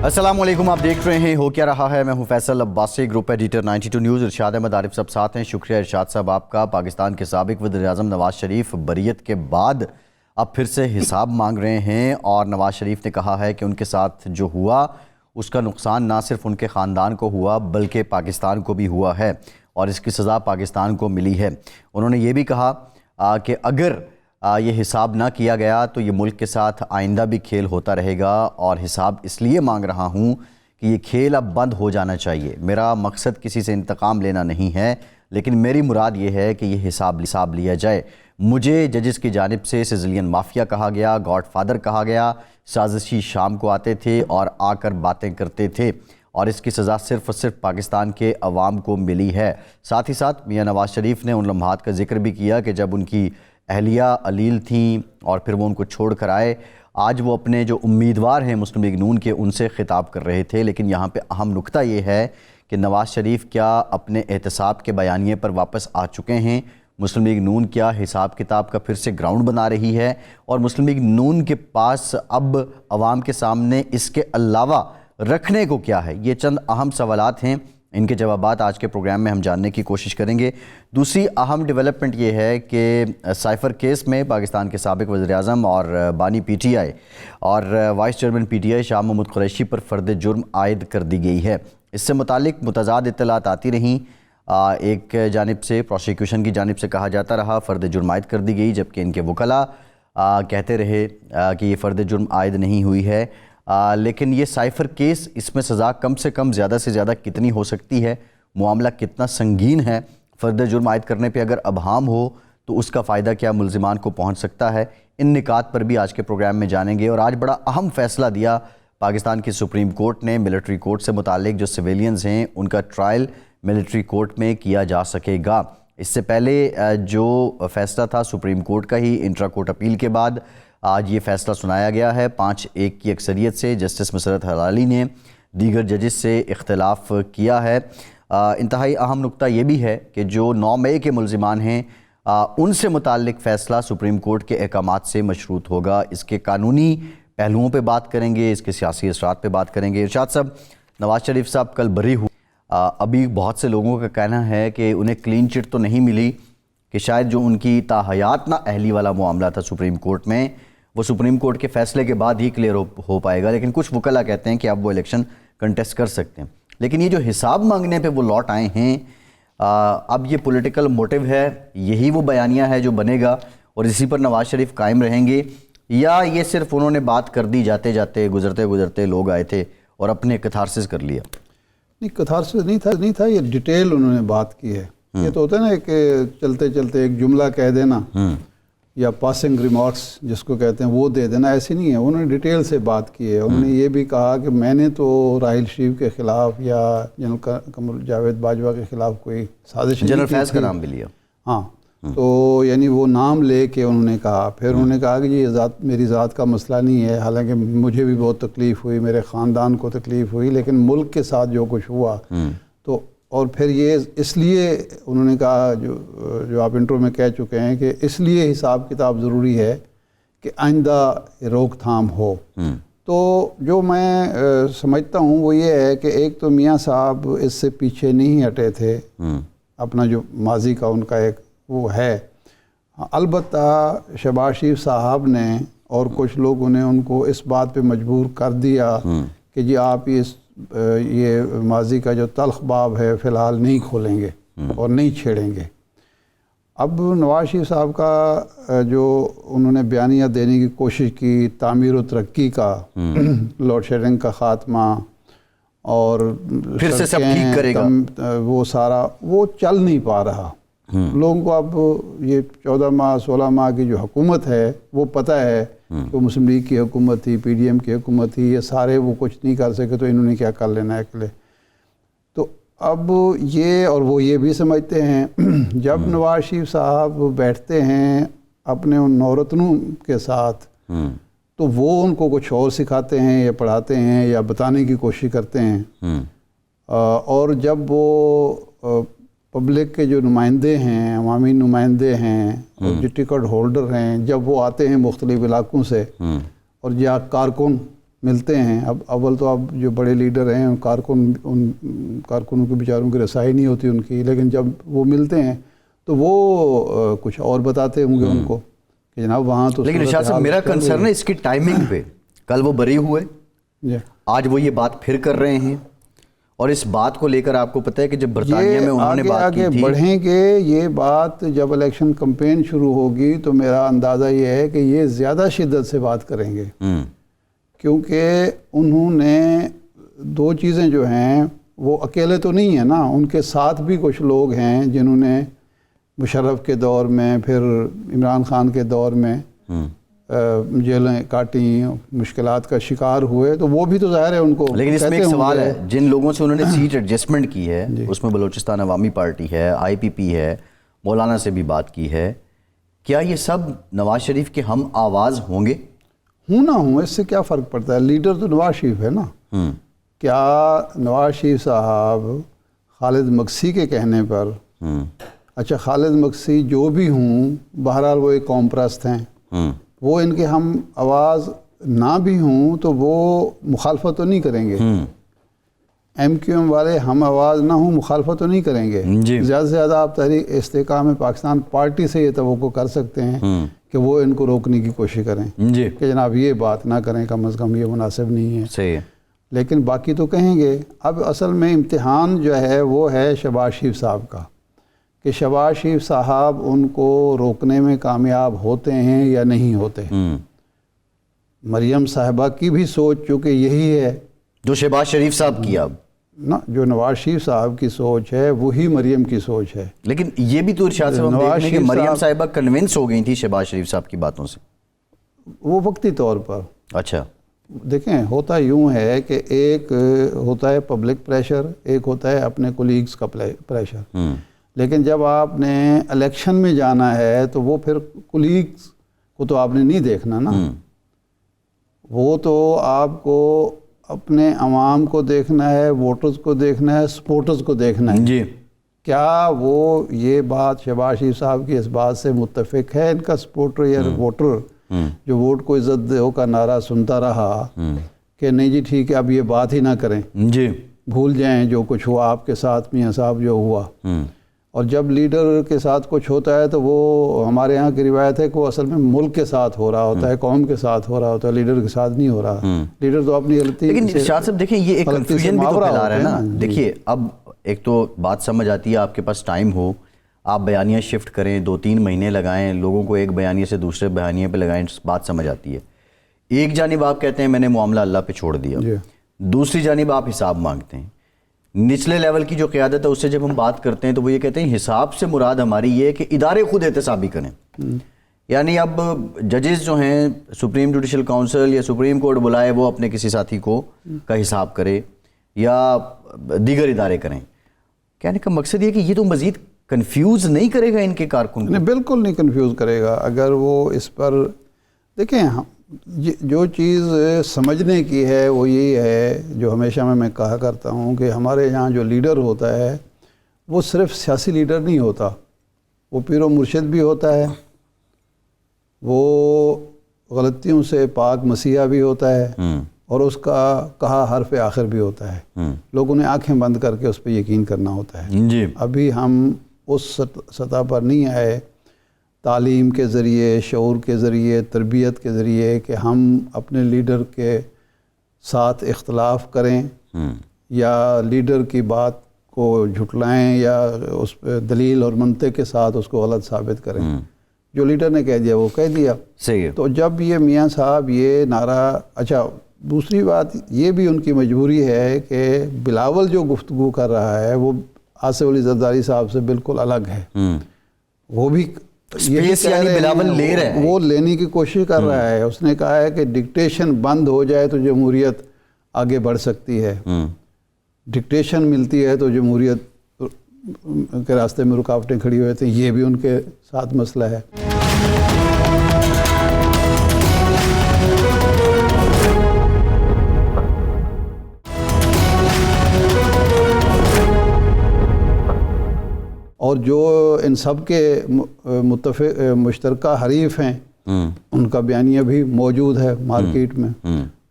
السلام علیکم، آپ دیکھ رہے ہیں ہو کیا رہا ہے۔ میں ہوں Faisal Abbasi, group editor 92 news. Irshad Ahmed Arif صاحب ساتھ ہیں۔ شکریہ ارشاد صاحب آپ کا۔ پاکستان کے سابق وزیر اعظم نواز شریف بریت کے بعد اب پھر سے حساب مانگ رہے ہیں، اور نواز شریف نے کہا ہے کہ ان کے ساتھ جو ہوا اس کا نقصان نہ صرف ان کے خاندان کو ہوا بلکہ پاکستان کو بھی ہوا ہے، اور اس کی سزا پاکستان کو ملی ہے۔ انہوں نے یہ بھی کہا کہ اگر یہ حساب نہ کیا گیا تو یہ ملک کے ساتھ آئندہ بھی کھیل ہوتا رہے گا، اور حساب اس لیے مانگ رہا ہوں کہ یہ کھیل اب بند ہو جانا چاہیے۔ میرا مقصد کسی سے انتقام لینا نہیں ہے، لیکن میری مراد یہ ہے کہ یہ حساب لیا جائے۔ مجھے ججز کی جانب سے سیزلین مافیا کہا گیا، گاڈ فادر کہا گیا، سازشی شام کو آتے تھے اور آ کر باتیں کرتے تھے، اور اس کی سزا صرف اور صرف پاکستان کے عوام کو ملی ہے۔ ساتھ ہی ساتھ میاں نواز شریف نے ان لمحات کا ذکر بھی کیا کہ جب ان کی اہلیہ علیل تھیں اور پھر وہ ان کو چھوڑ کر آئے۔ آج وہ اپنے جو امیدوار ہیں مسلم لیگ نون کے، ان سے خطاب کر رہے تھے، لیکن یہاں پہ اہم نکتہ یہ ہے کہ نواز شریف کیا اپنے احتساب کے بیانیے پر واپس آ چکے ہیں؟ مسلم لیگ نون کیا حساب کتاب کا پھر سے گراؤنڈ بنا رہی ہے؟ اور مسلم لیگ نون کے پاس اب عوام کے سامنے اس کے علاوہ رکھنے کو کیا ہے؟ یہ چند اہم سوالات ہیں، ان کے جوابات آج کے پروگرام میں ہم جاننے کی کوشش کریں گے۔ دوسری اہم ڈیولپمنٹ یہ ہے کہ سائفر کیس میں پاکستان کے سابق وزیر اعظم اور بانی پی ٹی آئی اور vice chairman P T I Shah Mahmood Qureshi پر فرد جرم عائد کر دی گئی ہے۔ اس سے متعلق متضاد اطلاعات آتی رہیں۔ ایک جانب سے پروسیکیوشن کی جانب سے کہا جاتا رہا فرد جرم عائد کر دی گئی، جبکہ ان کے وکلاء کہتے رہے کہ یہ فرد جرم عائد نہیں ہوئی ہے۔ لیکن یہ سائفر کیس، اس میں سزا کم سے کم زیادہ سے زیادہ کتنی ہو سکتی ہے؟ معاملہ کتنا سنگین ہے؟ فرد جرم عائد کرنے پہ اگر ابہام ہو تو اس کا فائدہ کیا ملزمان کو پہنچ سکتا ہے؟ ان نکات پر بھی آج کے پروگرام میں جانیں گے۔ اور آج بڑا اہم فیصلہ دیا پاکستان کی سپریم کورٹ نے ملٹری کورٹ سے متعلق۔ جو سویلینز ہیں ان کا ٹرائل ملٹری کورٹ میں کیا جا سکے گا۔ اس سے پہلے جو فیصلہ تھا سپریم کورٹ کا ہی، انٹرا کورٹ اپیل کے بعد آج یہ فیصلہ سنایا گیا ہے 5-1 کی اکثریت سے۔ جسٹس مسرت ہلالی نے دیگر ججز سے اختلاف کیا ہے۔ انتہائی اہم نکتہ یہ بھی ہے کہ جو 9 مئی کے ملزمان ہیں ان سے متعلق فیصلہ سپریم کورٹ کے احکامات سے مشروط ہوگا۔ اس کے قانونی پہلوؤں پہ بات کریں گے، اس کے سیاسی اثرات پہ بات کریں گے۔ ارشاد صاحب، نواز شریف صاحب کل بری ہوئے۔ ابھی بہت سے لوگوں کا کہنا ہے کہ انہیں کلین چٹ تو نہیں ملی، کہ شاید جو ان کی تاحیات نا اہلی والا معاملہ تھا سپریم کورٹ میں، وہ سپریم کورٹ کے فیصلے کے بعد ہی کلیئر ہو پائے گا۔ لیکن کچھ وکلاء کہتے ہیں کہ اب وہ الیکشن کنٹیسٹ کر سکتے ہیں۔ لیکن یہ جو حساب مانگنے پہ وہ لوٹ آئے ہیں، اب یہ پولیٹیکل موٹیو ہے، یہی وہ بیانیہ ہے جو بنے گا اور اسی پر نواز شریف قائم رہیں گے، یا یہ صرف انہوں نے بات کر دی جاتے جاتے گزرتے لوگ آئے تھے اور اپنے کتھارسس کر لیا؟ نہیں، کتھارسس نہیں تھا، یہ ڈیٹیل انہوں نے بات کی ہے۔ یہ تو ہوتا ہے نا کہ چلتے چلتے ایک جملہ کہہ دینا یا پاسنگ ریمارکس جس کو کہتے ہیں وہ دے دینا، ایسی نہیں ہے۔ انہوں نے ڈیٹیل سے بات کی ہے۔ انہوں نے یہ بھی کہا کہ میں نے تو راحیل شریف کے خلاف یا جنرل قمر جاوید باجوہ کے خلاف کوئی سازش نہیں کی، جنرل فیض کا نام بھی لیا۔ ہاں، تو یعنی وہ نام لے کے انہوں نے کہا۔ پھر انہوں نے کہا کہ یہ میری ذات کا مسئلہ نہیں ہے، حالانکہ مجھے بھی بہت تکلیف ہوئی، میرے خاندان کو تکلیف ہوئی، لیکن ملک کے ساتھ جو کچھ ہوا تو، اور پھر یہ اس لیے انہوں نے کہا جو آپ انٹرو میں کہہ چکے ہیں کہ اس لیے حساب کتاب ضروری ہے کہ آئندہ روک تھام ہو۔ تو جو میں سمجھتا ہوں وہ یہ ہے کہ ایک تو میاں صاحب اس سے پیچھے نہیں ہٹے تھے، اپنا جو ماضی کا ان کا ایک وہ ہے۔ البتہ شہباز شریف صاحب نے اور کچھ لوگوں نے ان کو اس بات پہ مجبور کر دیا کہ جی آپ یہ ماضی کا جو تلخ باب ہے فی الحال نہیں کھولیں گے اور نہیں چھیڑیں گے۔ اب نواز شریف صاحب کا جو انہوں نے بیانیہ دینے کی کوشش کی تعمیر و ترقی کا، لوڈ شیڈنگ کا خاتمہ اور پھر سے سب ٹھیک کرے گا، وہ سارا وہ چل نہیں پا رہا۔ لوگوں کو اب یہ 14 ماہ 16 ماہ کی جو حکومت ہے وہ پتہ ہے کہ وہ مسلم لیگ کی حکومت تھی، پی ڈی ایم کی حکومت تھی، یہ سارے وہ کچھ نہیں کر سکے تو انہوں نے کیا کر لینا ہے اکیلے۔ تو اب یہ اور وہ یہ بھی سمجھتے ہیں جب نواز شریف صاحب بیٹھتے ہیں اپنے ان نورتنوں کے ساتھ تو وہ ان کو کچھ اور سکھاتے ہیں یا پڑھاتے ہیں یا بتانے کی کوشش کرتے ہیں، اور جب وہ پبلک کے جو نمائندے ہیں، عوامی نمائندے ہیں اور جو ٹکٹ ہولڈر ہیں، جب وہ آتے ہیں مختلف علاقوں سے اور یا کارکن ملتے ہیں. اب اول تو اب جو بڑے لیڈر ہیں ان کارکنوں کے بیچاروں کی رسائی نہیں ہوتی ان کی, لیکن جب وہ ملتے ہیں تو وہ کچھ اور بتاتے ہوں گے ان کو کہ جناب وہاں تو. لیکن ارشاد صاحب میرا کنسرن ہے اس کی ٹائمنگ پہ. کل وہ بری ہوئے, آج وہ یہ بات پھر کر رہے ہیں, اور اس بات کو لے کر آپ کو پتہ ہے کہ جب برطانیہ میں انہوں نے بات کی تھی, آگے بڑھیں گے. یہ بات جب الیکشن کمپین شروع ہوگی تو میرا اندازہ یہ ہے کہ یہ زیادہ شدت سے بات کریں گے, کیونکہ انہوں نے دو چیزیں جو ہیں وہ اکیلے تو نہیں ہیں نا, ان کے ساتھ بھی کچھ لوگ ہیں جنہوں نے مشرف کے دور میں, پھر عمران خان کے دور میں جیلیں کاٹیں, مشکلات کا شکار ہوئے, تو وہ بھی تو ظاہر ہے ان کو. لیکن اس میں ایک سوال ہے, جن لوگوں سے انہوں نے سیٹ ایڈجسٹمنٹ کی ہے اس میں بلوچستان عوامی پارٹی ہے, آئی پی پی ہے, مولانا سے بھی بات کی ہے, کیا یہ سب نواز شریف کے ہم آواز ہوں گے؟ ہوں نہ ہوں, اس سے کیا فرق پڑتا ہے؟ لیڈر تو نواز شریف ہے نا. کیا نواز شریف صاحب خالد مکسی کے کہنے پر, اچھا خالد مکسی جو بھی ہوں بہرحال وہ ایک قوم پرست ہیں, وہ ان کے ہم آواز نہ بھی ہوں تو وہ مخالفت تو نہیں کریں گے. ایم کیو ایم والے ہم آواز نہ ہوں مخالفت تو نہیں کریں گے. زیادہ سے زیادہ آپ تحریک استحکام پاکستان پارٹی سے یہ توقع کر سکتے ہیں کہ وہ ان کو روکنے کی کوشش کریں کہ جناب یہ بات نہ کریں, کم از کم یہ مناسب نہیں ہے. صحیح. لیکن باقی تو کہیں گے. اب اصل میں امتحان جو ہے وہ ہے شہباز شریف صاحب کا, کہ شہباز شریف صاحب ان کو روکنے میں کامیاب ہوتے ہیں یا نہیں ہوتے. مریم صاحبہ کی بھی سوچ چونکہ یہی ہے جو شہباز شریف صاحب کی, اب نا جو نواز شریف صاحب کی سوچ ہے وہی مریم کی سوچ ہے. لیکن یہ بھی تو ارشاد صاحب ہم دیکھ رہے ہیں کہ مریم صاحبہ کنونس ہو گئی تھی شہباز شریف صاحب کی باتوں سے, وہ وقتی طور پر. اچھا دیکھیں ہوتا یوں ہے کہ ایک ہوتا ہے پبلک پریشر, ایک ہوتا ہے اپنے کولیگز کا پریشر. لیکن جب آپ نے الیکشن میں جانا ہے تو وہ پھر کولیگز کو تو آپ نے نہیں دیکھنا نا, وہ تو آپ کو اپنے عوام کو دیکھنا ہے, ووٹرز کو دیکھنا ہے, سپورٹرز کو دیکھنا ہے. جی کیا وہ یہ بات شہباز شریف صاحب کی اس بات سے متفق ہے ان کا سپورٹر یا ووٹر جو ووٹ کو عزت دو کا نعرہ سنتا رہا کہ نہیں جی ٹھیک ہے اب یہ بات ہی نہ کریں, جی بھول جائیں جو کچھ ہوا آپ کے ساتھ میاں صاحب جو ہوا. اور جب لیڈر کے ساتھ کچھ ہوتا ہے تو وہ ہمارے یہاں کی روایت ہے کہ وہ اصل میں ملک کے ساتھ ہو رہا ہوتا ہے, قوم کے ساتھ ہو رہا ہوتا ہے, لیڈر کے ساتھ نہیں ہو رہا. لیڈر تو اپنی غلطی. لیکن شاہ صاحب دیکھیں یہ ایک کنفیوژن بھی تو پھیلا رہا ہے نا. دیکھیے اب ایک تو بات سمجھ آتی ہے آپ کے پاس ٹائم ہو, آپ بیانیہ شفٹ کریں, 2-3 مہینے لگائیں, لوگوں کو ایک بیانیے سے دوسرے بیانیے پہ لگائیں, بات سمجھ آتی ہے. ایک جانب آپ کہتے ہیں میں نے معاملہ اللہ پہ چھوڑ دیا, دوسری جانب آپ حساب مانگتے ہیں. نچلے لیول کی جو قیادت ہے اس سے جب ہم بات کرتے ہیں تو وہ یہ کہتے ہیں حساب سے مراد ہماری یہ ہے کہ ادارے خود احتسابی کریں. یعنی اب ججز جو ہیں سپریم جوڈیشل کونسل یا سپریم کورٹ بلائے وہ اپنے کسی ساتھی کو کا حساب کرے یا دیگر ادارے کریں. کہنے کا مقصد یہ کہ یہ تو مزید کنفیوز نہیں کرے گا ان کے کارکن کو؟ نہیں بالکل نہیں کنفیوز کرے گا. اگر وہ اس پر دیکھیں جو چیز سمجھنے کی ہے وہ یہی ہے جو ہمیشہ میں کہا کرتا ہوں کہ ہمارے یہاں جو لیڈر ہوتا ہے وہ صرف سیاسی لیڈر نہیں ہوتا, وہ پیر و مرشد بھی ہوتا ہے, وہ غلطیوں سے پاک مسیحا بھی ہوتا ہے, اور اس کا کہا حرف آخر بھی ہوتا ہے. لوگوں نے آنکھیں بند کر کے اس پہ یقین کرنا ہوتا ہے. جی ابھی ہم اس سطح پر نہیں آئے تعلیم کے ذریعے, شعور کے ذریعے, تربیت کے ذریعے کہ ہم اپنے لیڈر کے ساتھ اختلاف کریں یا لیڈر کی بات کو جھٹلائیں یا اس پہ دلیل اور منطق کے ساتھ اس کو غلط ثابت کریں. جو لیڈر نے کہہ دیا وہ کہہ دیا. صحیح. تو جب یہ میاں صاحب یہ نعرہ, اچھا دوسری بات یہ بھی ان کی مجبوری ہے کہ بلاول جو گفتگو کر رہا ہے وہ آصف علی زرداری صاحب سے بالکل الگ ہے. وہ بھی یعنی بلاول لے رہے ہیں, وہ لینے کی کوشش کر رہا ہے. اس نے کہا ہے کہ ڈکٹیشن بند ہو جائے تو جمہوریت آگے بڑھ سکتی ہے, ڈکٹیشن ملتی ہے تو جمہوریت کے راستے میں رکاوٹیں کھڑی ہوئی تھیں. یہ بھی ان کے ساتھ مسئلہ ہے. اور جو ان سب کے مشترکہ حریف ہیں ان کا بیانیہ بھی موجود ہے مارکیٹ میں.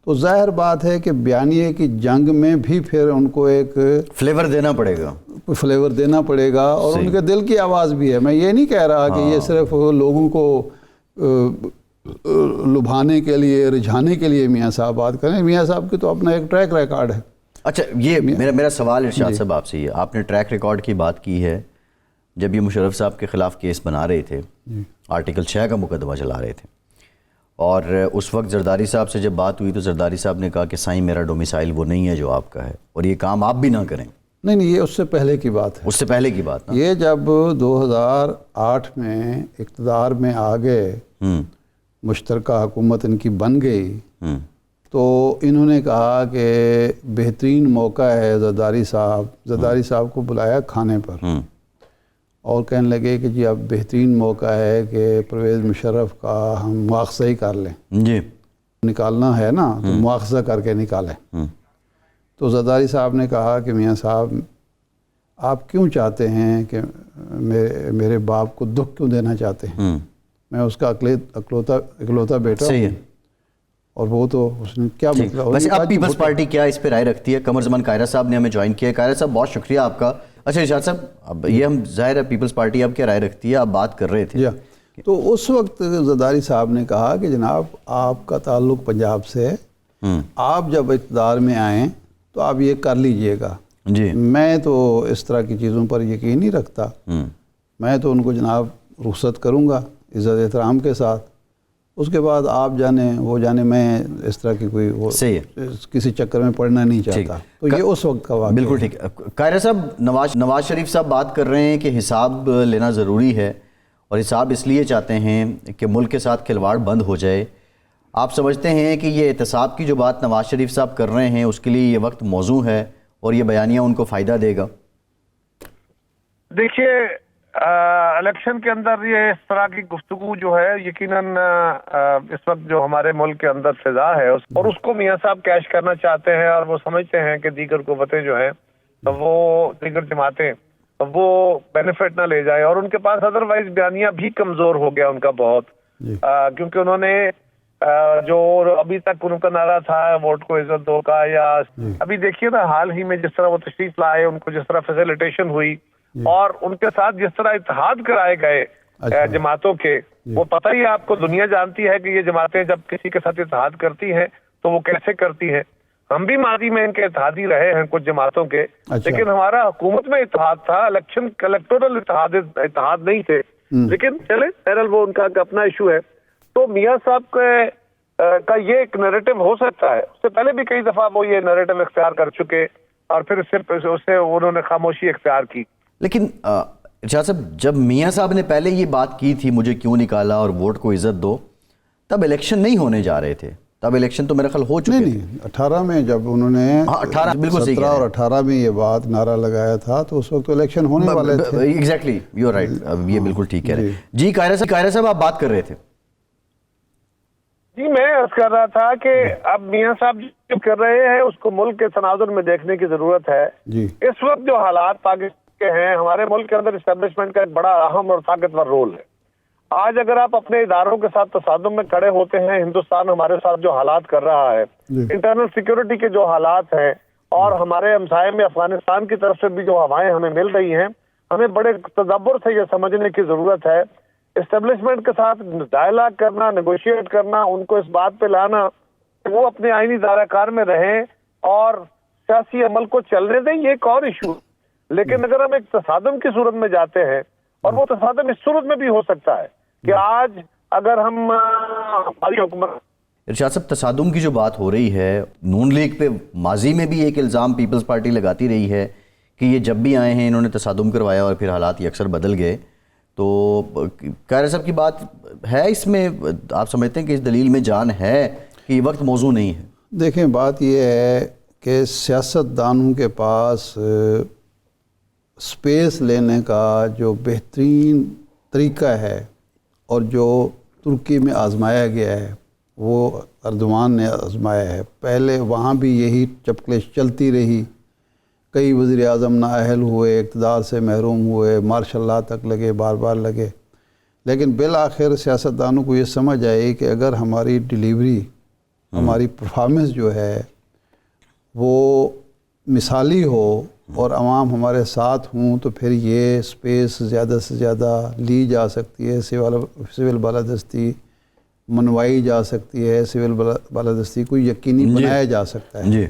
تو ظاہر بات ہے کہ بیانیے کی جنگ میں بھی پھر ان کو ایک فلیور دینا پڑے گا، فلیور دینا پڑے گا، اور ان کے دل کی آواز بھی ہے. میں یہ نہیں کہہ رہا کہ یہ صرف لوگوں کو لبھانے کے لیے، رجھانے کے لیے میاں صاحب بات کریں. میاں صاحب کی تو اپنا ایک ٹریک ریکارڈ ہے. اچھا، یہ میرا سوال ارشاد صاحب آپ سے یہ، آپ نے ٹریک ریکارڈ کی بات کی ہے. جب یہ مشرف صاحب کے خلاف کیس بنا رہے تھے، آرٹیکل 6 کا مقدمہ چلا رہے تھے، اور اس وقت زرداری صاحب سے جب بات ہوئی تو زرداری صاحب نے کہا کہ سائیں میرا ڈومیسائل وہ نہیں ہے جو آپ کا ہے، اور یہ کام آپ بھی نہ کریں. نہیں، یہ اس سے پہلے کی بات ہے. اس سے پہلے کی بات. یہ جب 2008 میں اقتدار میں آ گئے، مشترکہ حکومت ان کی بن گئی، تو انہوں نے کہا کہ بہترین موقع ہے زرداری صاحب کو بلایا کھانے پر، اور کہنے لگے کہ جی اب بہترین موقع ہے کہ پرویز مشرف کا ہم مواخذہ ہی کر لیں. جی، نکالنا ہے نا تو مواخذہ کر کے نکالیں. تو زرداری صاحب نے کہا کہ میاں صاحب آپ کیوں چاہتے ہیں کہ میرے باپ کو دکھ کیوں دینا چاہتے ہیں؟ میں اس کا اکلوتا بیٹا ہوں، اور وہ تو اس نے کیا مطلب. ویسے اب پیپلز پارٹی کیا اس پہ رائے رکھتی ہے؟ قمر زمان قاہرہ صاحب نے ہمیں جوائن کیا ہے. قاہرہ صاحب بہت شکریہ آپ کا. اچھا ارشاد صاحب، اب یہ ہم ظاہر ہے پیپلز پارٹی اب کیا رائے رکھتی ہے، آپ بات کر رہے تھے. تو اس وقت زرداری صاحب نے کہا کہ جناب آپ کا تعلق پنجاب سے ہے، آپ جب اقتدار میں آئیں تو آپ یہ کر لیجئے گا. جی، میں تو اس طرح کی چیزوں پر یقین نہیں رکھتا. میں تو ان کو جناب رخصت کروں گا عزت احترام کے ساتھ. اس کے بعد آپ جانیں وہ جانے، میں اس طرح کی کوئی کسی چکر میں پڑنا نہیں چاہتا. تو یہ اس وقت کا واقعہ. بالکل ٹھیک. قاہرہ صاحب، نواز شریف صاحب بات کر رہے ہیں کہ حساب لینا ضروری ہے، اور حساب اس لیے چاہتے ہیں کہ ملک کے ساتھ کھلواڑ بند ہو جائے. آپ سمجھتے ہیں کہ یہ احتساب کی جو بات نواز شریف صاحب کر رہے ہیں اس کے لیے یہ وقت موزوں ہے اور یہ بیانیہ ان کو فائدہ دے گا؟ دیکھیے، الیکشن کے اندر یہ اس طرح کی گفتگو جو ہے یقیناً اس وقت جو ہمارے ملک کے اندر فضا ہے اور اس کو میاں صاحب کیش کرنا چاہتے ہیں، اور وہ سمجھتے ہیں کہ دیگر قوتیں جو ہیں وہ دیگر جماعتیں وہ بینیفٹ نہ لے جائے، اور ان کے پاس ادروائز بیانیہ بھی کمزور ہو گیا ان کا بہت. کیونکہ انہوں نے جو ابھی تک ان کا نعرہ تھا ووٹ کو عزت دو کا، یا ابھی دیکھیے نا حال ہی میں جس طرح وہ تشریف لائے، ان کو جس طرح فیسیلیٹیشن ہوئی، اور ان کے ساتھ جس طرح اتحاد کرائے گئے جماعتوں کے، وہ پتہ ہی آپ کو دنیا جانتی ہے کہ یہ جماعتیں جب کسی کے ساتھ اتحاد کرتی ہیں تو وہ کیسے کرتی ہیں. ہم بھی ماضی میں ان کے اتحادی رہے ہیں کچھ جماعتوں کے، لیکن ہمارا حکومت میں اتحاد تھا، الیکشن الیکٹورل اتحاد نہیں تھے. لیکن چلے بہرحال وہ ان کا اپنا ایشو ہے. تو میاں صاحب کا یہ ایک نیریٹو ہو سکتا ہے. اس سے پہلے بھی کئی دفعہ وہ یہ نیریٹو اختیار کر چکے، اور پھر صرف اس سے انہوں نے خاموشی اختیار کی. لیکن ارشاد صاحب، جب میاں صاحب نے پہلے یہ بات کی تھی مجھے کیوں نکالا اور ووٹ کو عزت دو، تب الیکشن نہیں ہونے جا رہے تھے. تب الیکشن تو میرا خیال ہو چکے تھے. 18 میں جب انہوں نے 17 اور 18 میں یہ بات نعرہ لگایا تھا تو اس وقت تو الیکشن ہونے والے تھے. Exactly, you right. یہ بالکل ٹھیک کہہ رہے ہیں. جی قاہرہ صاحب، آپ بات کر رہے تھے. جی، میں عرض کر رہا تھا کہ اب میاں صاحب جو کر رہے ہیں اس کو ملک کے تناظر میں دیکھنے کی ضرورت ہے. اس وقت جو حالات پاکستان کے ہیں، ہمارے ملک کے اندر اسٹیبلشمنٹ کا ایک بڑا اہم اور طاقتور رول ہے. آج اگر آپ اپنے اداروں کے ساتھ تصادم میں کھڑے ہوتے ہیں، ہندوستان ہمارے ساتھ جو حالات کر رہا ہے، انٹرنل سیکیورٹی کے جو حالات ہیں، اور ہمارے ہمسائے میں افغانستان کی طرف سے بھی جو ہوائیں ہمیں مل رہی ہیں، ہمیں بڑے تدبر سے یہ سمجھنے کی ضرورت ہے. اسٹیبلشمنٹ کے ساتھ ڈائلاگ کرنا، نیگوشیٹ کرنا، ان کو اس بات پہ لانا کہ وہ اپنے آئینی دائرہ کار میں رہیں اور سیاسی عمل کو چلنے دیں، یہ ایک اور ایشو. لیکن اگر ہم ایک تصادم کی صورت میں جاتے ہیں، اور وہ تصادم اس صورت میں بھی ہو سکتا ہے کہ آج اگر ہم ہماری حکومت. ارشاد صاحب، تصادم کی جو بات ہو رہی ہے، نون لیگ پہ ماضی میں بھی ایک الزام پیپلز پارٹی لگاتی رہی ہے کہ یہ جب بھی آئے ہیں انہوں نے تصادم کروایا اور پھر حالات یہ اکثر بدل گئے. تو قاہرہ صاحب کی بات ہے اس میں، آپ سمجھتے ہیں کہ اس دلیل میں جان ہے کہ یہ وقت موزوں نہیں ہے؟ دیکھیں، بات یہ ہے کہ سیاست دانوں کے پاس سپیس لینے کا جو بہترین طریقہ ہے اور جو ترکی میں آزمایا گیا ہے وہ اردوان نے آزمایا ہے. پہلے وہاں بھی یہی چپکلش چلتی رہی، کئی وزیر اعظم نااہل ہوئے، اقتدار سے محروم ہوئے، مارشل لا تک لگے، بار بار لگے. لیکن بالآخر سیاستدانوں کو یہ سمجھ آئی کہ اگر ہماری ڈیلیوری ہماری پرفارمنس جو ہے وہ مثالی ہو اور عوام ہمارے ساتھ ہوں تو پھر یہ سپیس زیادہ سے زیادہ لی جا سکتی ہے، سول بالادستی منوائی جا سکتی ہے، سول بالادستی کو یقینی بنایا جا سکتا ہے۔ جی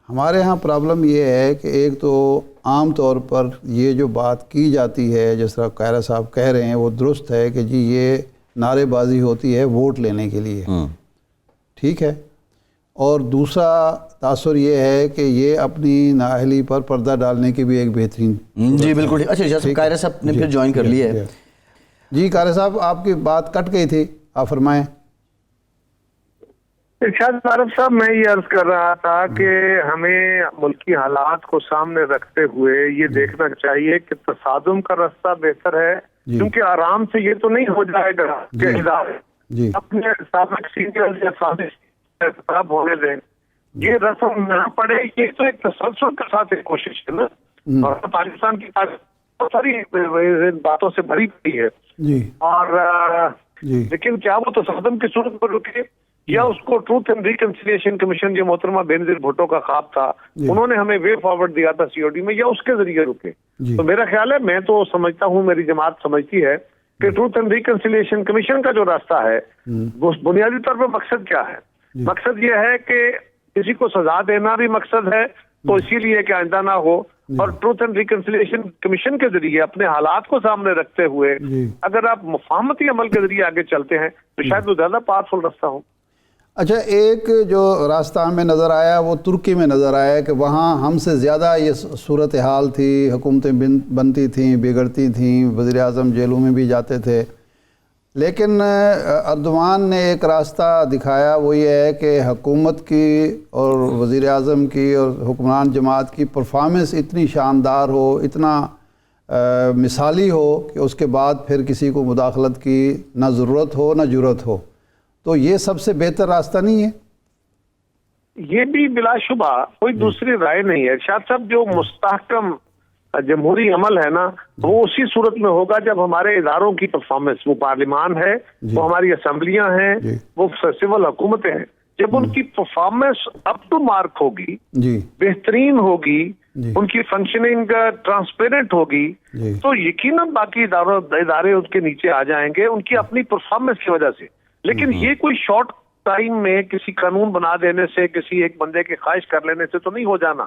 ہمارے ہاں پرابلم یہ ہے کہ ایک تو عام طور پر یہ جو بات کی جاتی ہے، جس طرح قاہرہ صاحب کہہ رہے ہیں وہ درست ہے کہ جی یہ نعرے بازی ہوتی ہے ووٹ لینے کے لیے، ٹھیک ہے، اور دوسرا تاثر یہ ہے کہ یہ اپنی نااہلی پر پردہ ڈالنے کی بھی ایک بہترین جی بالکل۔ اچھا اجازت صاحب، قاہرہ صاحب نے پھر جوائن کر لیا ہے۔ جی قاہرہ صاحب آپ کی بات کٹ گئی تھی، آپ فرمائیں۔ ارشاد عارف صاحب، میں یہ عرض کر رہا تھا کہ ہمیں ملکی حالات کو سامنے رکھتے ہوئے یہ دیکھنا چاہیے کہ تصادم کا راستہ بہتر ہے، کیونکہ آرام سے یہ تو نہیں ہو جائے گا کہ ادارے اپنے سابق سینئر یا سابق خراب ہونے دیں، یہ رسم نہ پڑے، یہ تو ایک تسلسل کے ساتھ ایک کوشش ہے نا، اور پاکستان کی بہت ساری باتوں سے بھری پڑی ہے، اور لیکن کیا وہ تصادم کی صورت پر رکے یا اس کو ٹروتھ اینڈ ریکنسیلیشن کمیشن جو محترمہ بینظیر بھٹو کا خواب تھا انہوں نے ہمیں وے فارورڈ دیا تھا سی او ڈی میں، یا اس کے ذریعے رکے؟ تو میرا خیال ہے، میں تو سمجھتا ہوں، میری جماعت سمجھتی ہے کہ ٹروتھ اینڈ ریکنسیلیشن کمیشن کا جو راستہ ہے وہ بنیادی طور پہ مقصد کیا ہے؟ مقصد یہ ہے کہ کسی کو سزا دینا بھی مقصد ہے، تو اسی لیے کہ آئندہ نہ ہو، اور ٹروتھ اینڈ ریکنسیلیشن کمیشن کے ذریعے اپنے حالات کو سامنے رکھتے ہوئے اگر آپ مفاہمتی عمل کے ذریعے آگے چلتے ہیں تو شاید وہ زیادہ پاورفل راستہ ہو۔ اچھا، ایک جو راستہ ہمیں نظر آیا وہ ترکی میں نظر آیا کہ وہاں ہم سے زیادہ یہ صورتحال تھی، حکومتیں بنتی تھیں، بگڑتی تھیں، وزیر اعظم جیلوں میں بھی جاتے تھے، لیکن اردوان نے ایک راستہ دکھایا، وہ یہ ہے کہ حکومت کی اور وزیر اعظم کی اور حکمران جماعت کی پرفارمنس اتنی شاندار ہو، اتنا مثالی ہو کہ اس کے بعد پھر کسی کو مداخلت کی نہ ضرورت ہو نہ جرت ہو۔ تو یہ سب سے بہتر راستہ نہیں ہے؟ یہ بھی بلا شبہ کوئی دوسری رائے نہیں ہے ارشاد صاحب۔ جو مستحکم جمہوری عمل ہے نا، وہ اسی صورت میں ہوگا جب ہمارے اداروں کی پرفارمنس، وہ پارلیمان ہے، وہ ہماری اسمبلیاں ہیں، وہ سول حکومتیں ہیں، جب ان کی پرفارمنس اپ ٹو مارک ہوگی، بہترین ہوگی، ان کی فنکشننگ ٹرانسپیرنٹ ہوگی، تو یقیناً باقی ادارے ان کے نیچے آ جائیں گے ان کی اپنی پرفارمنس کی وجہ سے۔ لیکن یہ کوئی شارٹ ٹائم میں کسی قانون بنا دینے سے، کسی ایک بندے کی خواہش کر لینے سے تو نہیں ہو جانا۔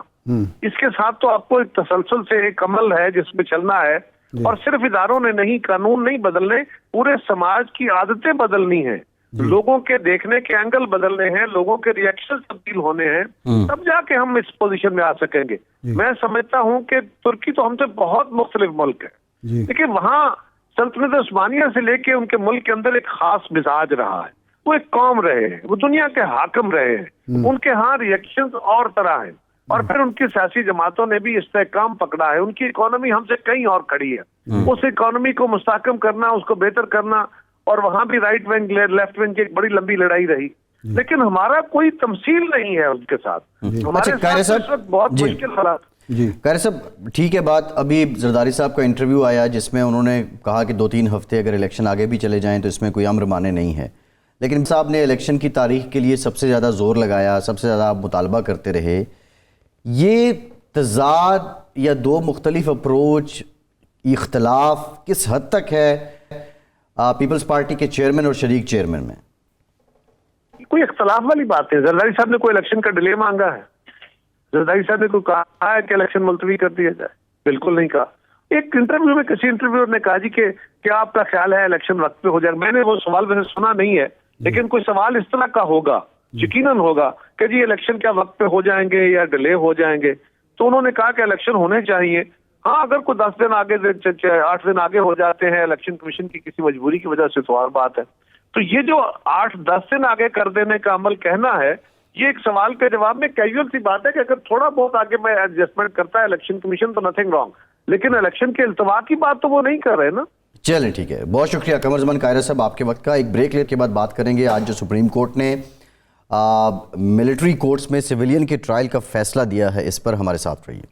اس کے ساتھ تو آپ کو ایک تسلسل سے ایک عمل ہے جس میں چلنا ہے، اور صرف اداروں نے نہیں، قانون نہیں بدلنے، پورے سماج کی عادتیں بدلنی ہیں، لوگوں کے دیکھنے کے اینگل بدلنے ہیں، لوگوں کے ریئیکشن تبدیل ہونے ہیں، تب جا کے ہم اس پوزیشن میں آ سکیں گے۔ میں سمجھتا ہوں کہ ترکی تو ہم سے بہت مختلف ملک ہے، لیکن وہاں سلطنت عثمانیہ سے لے کے ان کے ملک کے اندر ایک خاص مزاج رہا ہے، وہ ایک قوم رہے ہیں، وہ دنیا کے حاکم رہے ہیں، ان کے ہاں ریئیکشنز اور طرح ہیں، اور پھر ان کی سیاسی جماعتوں نے بھی استحکام پکڑا ہے، ان کی اکانومی ہم سے کہیں اور کھڑی ہے، اس اکانومی کو مستحکم کرنا، اس کو بہتر کرنا، اور وہاں بھی رائٹ ونگ لیفٹ ونگ کی ایک بڑی لمبی لڑائی رہی، لیکن ہمارا کوئی تمثیل نہیں ہے ان کے ساتھ، ہمارے ساتھ اس وقت بہت مشکل حالات۔ قاہرہ صاحب ٹھیک ہے، بات ابھی زرداری صاحب کا انٹرویو آیا جس میں انہوں نے کہا کہ 2-3 ہفتے اگر الیکشن آگے بھی چلے جائیں تو اس میں کوئی امر مانے نہیں ہے، لیکن صاحب نے الیکشن کی تاریخ کے لیے سب سے زیادہ زور لگایا، سب سے زیادہ آپ مطالبہ کرتے رہے۔ یہ تضاد یا دو مختلف اپروچ، اختلاف کس حد تک ہے پیپلز پارٹی کے چیئرمین اور شریک چیئرمین میں؟ کوئی اختلاف والی بات ہے، زرداری صاحب نے کوئی الیکشن کا ڈیلے مانگا ہے؟ زرداری صاحب نے کوئی کہا ہے کہ الیکشن ملتوی کر دیا جائے؟ بالکل نہیں کہا۔ ایک انٹرویو میں کسی انٹرویو نے کہا جی کہ کیا آپ کا خیال ہے الیکشن وقت پہ ہو جائے گا؟ میں نے وہ سوال ویسے سنا نہیں ہے، لیکن کوئی سوال اس طرح کا ہوگا، یقیناً ہوگا کہ جی الیکشن کیا وقت پہ ہو جائیں گے یا ڈیلے ہو جائیں گے؟ تو انہوں نے کہا کہ الیکشن ہونے چاہیے، ہاں اگر کوئی 10 دن آگے 8 دن آگے ہو جاتے ہیں الیکشن کمیشن کی کسی مجبوری کی وجہ سے تو اور بات ہے۔ تو یہ جو 8-10 دن آگے کر دینے کا عمل کہنا ہے، یہ ایک سوال کے جواب میں کیجول سی بات ہے کہ اگر تھوڑا بہت آگے میں ایڈجسٹمنٹ کرتا ہے الیکشن کمیشن تو نتھنگ رانگ، لیکن الیکشن کے التوا کی بات تو وہ نہیں کر رہے نا۔ چلیں ٹھیک ہے، بہت شکریہ قمر زمان قاہرہ صاحب آپ کے وقت کا۔ ایک بریک لینے کے بعد بات کریں گے آج جو سپریم کورٹ نے ملٹری کورٹس میں سویلین کے ٹرائل کا فیصلہ دیا ہے، اس پر ہمارے ساتھ رہیے۔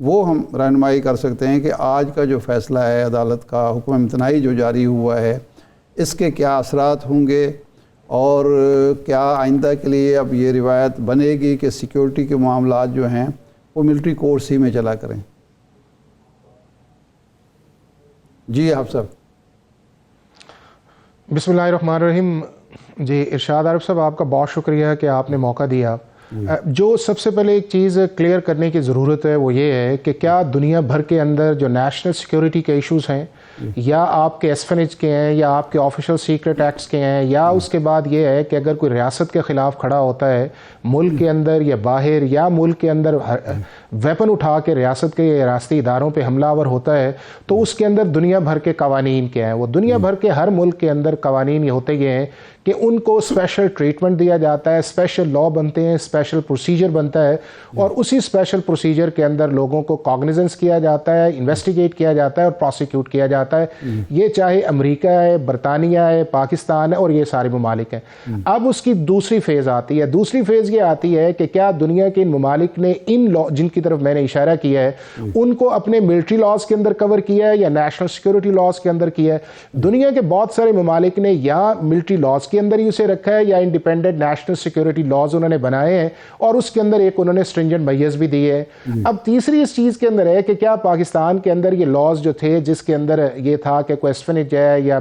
وہ ہم رہنمائی کر سکتے ہیں کہ آج کا جو فیصلہ ہے عدالت کا، حکم امتناعی جو جاری ہوا ہے، اس کے کیا اثرات ہوں گے، اور کیا آئندہ کے لیے اب یہ روایت بنے گی کہ سیکیورٹی کے معاملات جو ہیں وہ ملٹری کورٹس ہی میں چلا کریں۔ جی آپ صاحب۔ بسم اللہ الرحمن الرحیم۔ جی ارشاد عارف صاحب، آپ کا بہت شکریہ کہ آپ نے موقع دیا۔ جو سب سے پہلے ایک چیز کلیئر کرنے کی ضرورت ہے وہ یہ ہے کہ کیا دنیا بھر کے اندر جو نیشنل سیکیورٹی کے ایشوز ہیں، یا آپ کے ایسفنیج کے ہیں، یا آپ کے آفیشل سیکرٹ ایکٹس کے ہیں، یا اس کے بعد یہ ہے کہ اگر کوئی ریاست کے خلاف کھڑا ہوتا ہے ملک کے اندر یا باہر، یا ملک کے اندر ویپن اٹھا کے ریاست کے یا ریاستی اداروں پہ حملہ آور ہوتا ہے، تو اس کے اندر دنیا بھر کے قوانین کیا ہیں؟ وہ دنیا بھر کے ہر ملک کے اندر قوانین یہ ہوتے ہیں کہ ان کو اسپیشل ٹریٹمنٹ دیا جاتا ہے، اسپیشل لا بنتے ہیں، اسپیشل پروسیجر بنتا ہے، اور اسی اسپیشل پروسیجر کے اندر لوگوں کو کاگنیزنس کیا جاتا ہے، انویسٹیگیٹ کیا جاتا ہے اور پروسیکیوٹ کیا جاتا ہے۔ یہ چاہے امریکہ ہے، برطانیہ ہے، پاکستان ہے، اور یہ سارے ممالک ہیں۔ اب اس کی دوسری فیز آتی ہے۔ دوسری فیز یہ آتی ہے کہ کیا دنیا کے ان ممالک نے ان لا جن کی طرف میں نے اشارہ کیا ہے ان کو اپنے ملٹری لاز کے اندر کور کیا ہے یا نیشنل سیکیورٹی لاز کے اندر کیا ہے؟ دنیا کے بہت سارے ممالک نے یا ملٹری لاز کے اندر ہی اسے رکھا ہے، یا انڈیپینڈنٹ نیشنل سیکیورٹی لاز انہوں نے بنائے ہیں، اور اس کے اندر ایک انہوں نے اسٹرنجنٹ میئرز بھی دیے ہیں۔ اب تیسری اس چیز کے اندر ہے کہ کیا پاکستان کے اندر یہ لاز جو تھے جس کے اندر یہ تھا کہ کوئی ایسفنیج ہے یا